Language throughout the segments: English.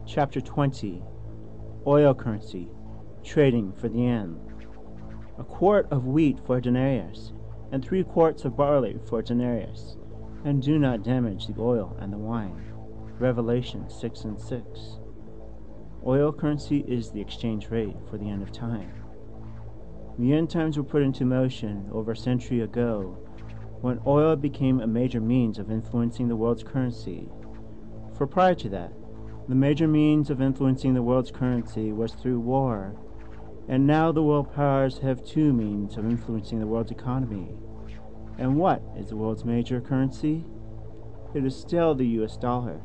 Chapter 20. Oil Currency, Trading for the End. A quart of wheat for a denarius, and 3 quarts of barley for a denarius, and do not damage the oil and the wine. Revelation 6:6. Oil currency is the exchange rate for the end of time. The end times were put into motion over a century ago, when oil became a major means of influencing the world's currency. For prior to that, the major means of influencing the world's currency was through war, and now the world powers have 2 means of influencing the world's economy. And what is the world's major currency? It is still the US dollar,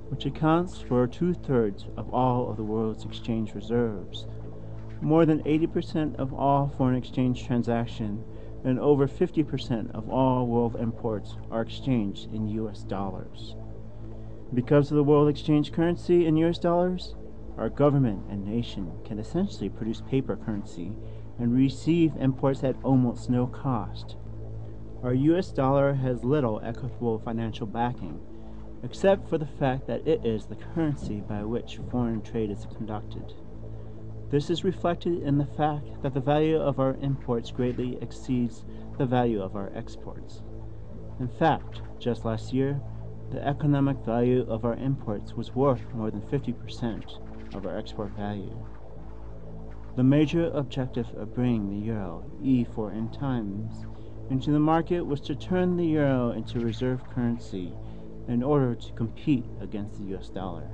which accounts for 2/3 of all of the world's exchange reserves. More than 80% of all foreign exchange transactions and over 50% of all world imports are exchanged in US dollars. Because of the world exchange currency in US dollars, our government and nation can essentially produce paper currency and receive imports at almost no cost. Our US dollar has little equitable financial backing, except for the fact that it is the currency by which foreign trade is conducted. This is reflected in the fact that the value of our imports greatly exceeds the value of our exports. In fact, just last year, the economic value of our imports was worth more than 50% of our export value. The major objective of bringing the euro, E4 in times, into the market was to turn the euro into reserve currency in order to compete against the US dollar.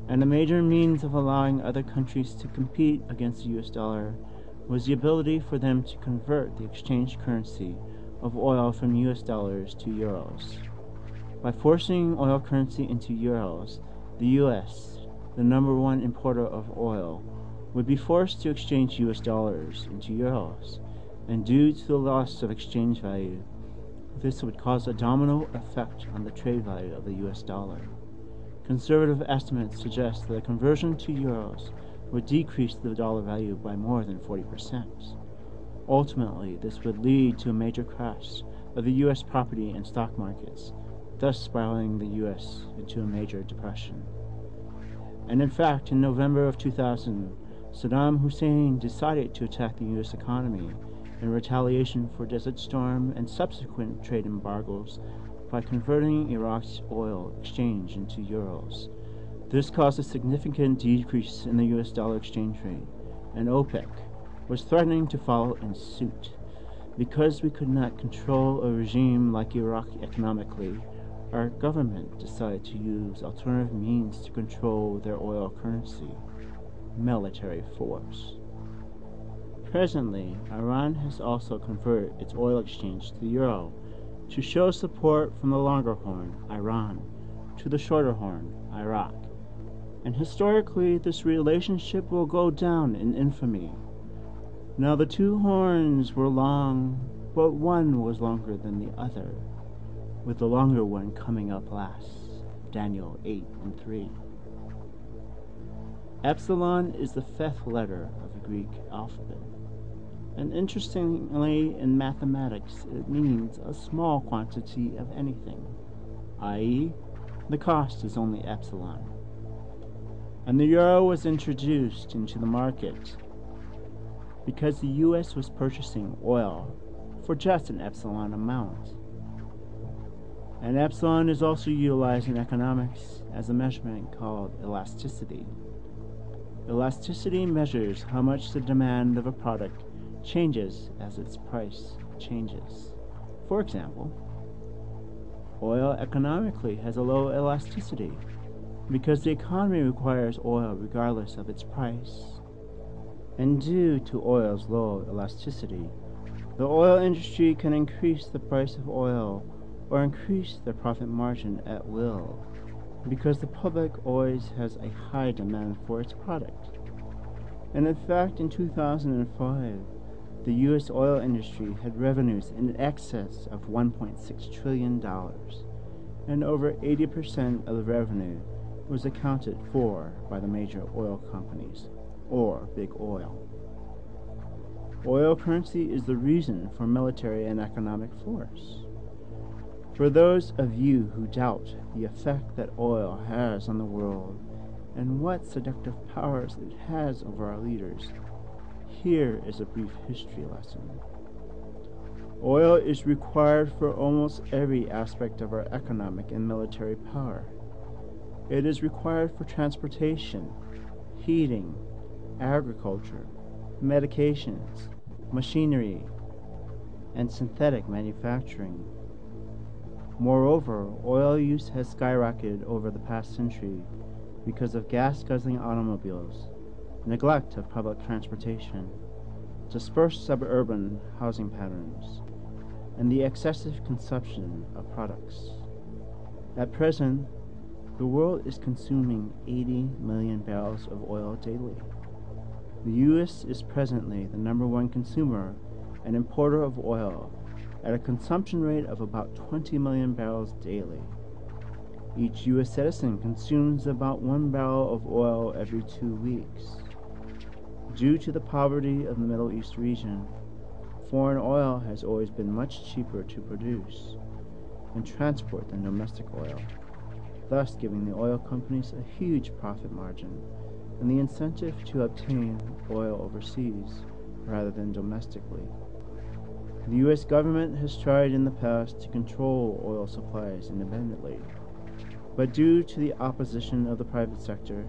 And a major means of allowing other countries to compete against the US dollar was the ability for them to convert the exchange currency of oil from US dollars to euros. By forcing oil currency into euros, the US, the #1 importer of oil, would be forced to exchange US dollars into euros, and due to the loss of exchange value, this would cause a domino effect on the trade value of the US dollar. Conservative estimates suggest that a conversion to euros would decrease the dollar value by more than 40%. Ultimately, this would lead to a major crash of the US property and stock markets, thus spiraling the US into a major depression. And in fact, in November of 2000, Saddam Hussein decided to attack the US economy in retaliation for Desert Storm and subsequent trade embargoes by converting Iraq's oil exchange into euros. This caused a significant decrease in the US dollar exchange rate, and OPEC was threatening to follow in suit. Because we could not control a regime like Iraq economically, our government decided to use alternative means to control their oil currency: military force. Presently, Iran has also converted its oil exchange to the euro to show support from the longer horn, Iran, to the shorter horn, Iraq. And historically, this relationship will go down in infamy. Now the 2 horns were long, but one was longer than the other, with the longer one coming up last. Daniel 8:3. Epsilon is the 5th letter of the Greek alphabet. And interestingly, in mathematics, it means a small quantity of anything, i.e., the cost is only epsilon. And the euro was introduced into the market because the US was purchasing oil for just an epsilon amount. And epsilon is also utilized in economics as a measurement called elasticity. Elasticity measures how much the demand of a product changes as its price changes. For example, oil economically has a low elasticity because the economy requires oil regardless of its price. And due to oil's low elasticity, the oil industry can increase the price of oil or increase their profit margin at will, because the public always has a high demand for its product. And in fact, in 2005, the U.S. oil industry had revenues in excess of $1.6 trillion, and over 80% of the revenue was accounted for by the major oil companies, or big oil. Oil currency is the reason for military and economic force. For those of you who doubt the effect that oil has on the world, and what seductive powers it has over our leaders. Here is a brief history lesson. Oil is required for almost every aspect of our economic and military power. It is required for transportation, heating, agriculture, medications, machinery, and synthetic manufacturing. Moreover, oil use has skyrocketed over the past century because of gas-guzzling automobiles, neglect of public transportation, dispersed suburban housing patterns, and the excessive consumption of products. At present, the world is consuming 80 million barrels of oil daily. The U.S. is presently the #1 consumer and importer of oil at a consumption rate of about 20 million barrels daily. Each U.S. citizen consumes about 1 barrel of oil every 2 weeks. Due to the poverty of the Middle East region, foreign oil has always been much cheaper to produce and transport than domestic oil, thus giving the oil companies a huge profit margin and the incentive to obtain oil overseas rather than domestically. The U.S. government has tried in the past to control oil supplies independently, but due to the opposition of the private sector,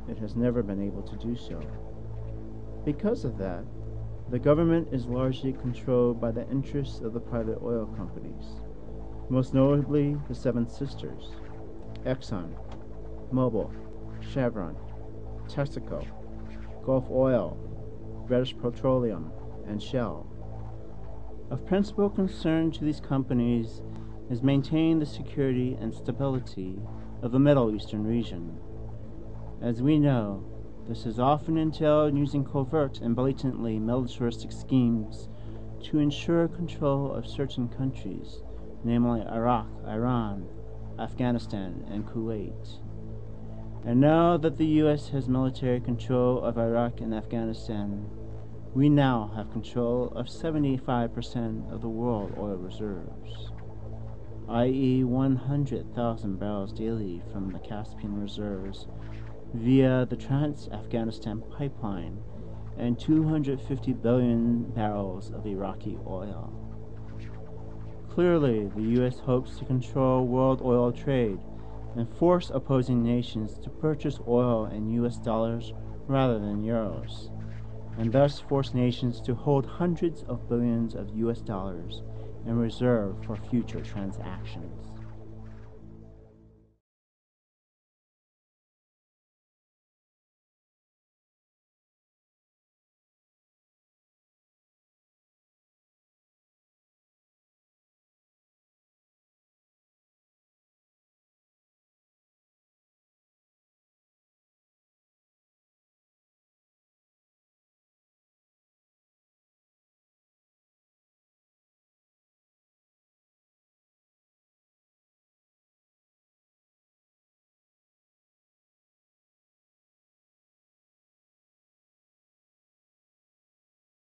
it has never been able to do so. Because of that, the government is largely controlled by the interests of the private oil companies, most notably the Seven Sisters, Exxon, Mobil, Chevron, Texaco, Gulf Oil, British Petroleum, and Shell. Of principal concern to these companies is maintaining the security and stability of the Middle Eastern region. As we know, this is often entailed using covert and blatantly militaristic schemes to ensure control of certain countries, namely Iraq, Iran, Afghanistan, and Kuwait. And now that the U.S. has military control of Iraq and Afghanistan, we now have control of 75% of the world oil reserves, i.e. 100,000 barrels daily from the Caspian reserves via the Trans-Afghanistan pipeline and 250 billion barrels of Iraqi oil. Clearly, the U.S. hopes to control world oil trade and force opposing nations to purchase oil in U.S. dollars rather than euros, and thus force nations to hold hundreds of billions of U.S. dollars in reserve for future transactions.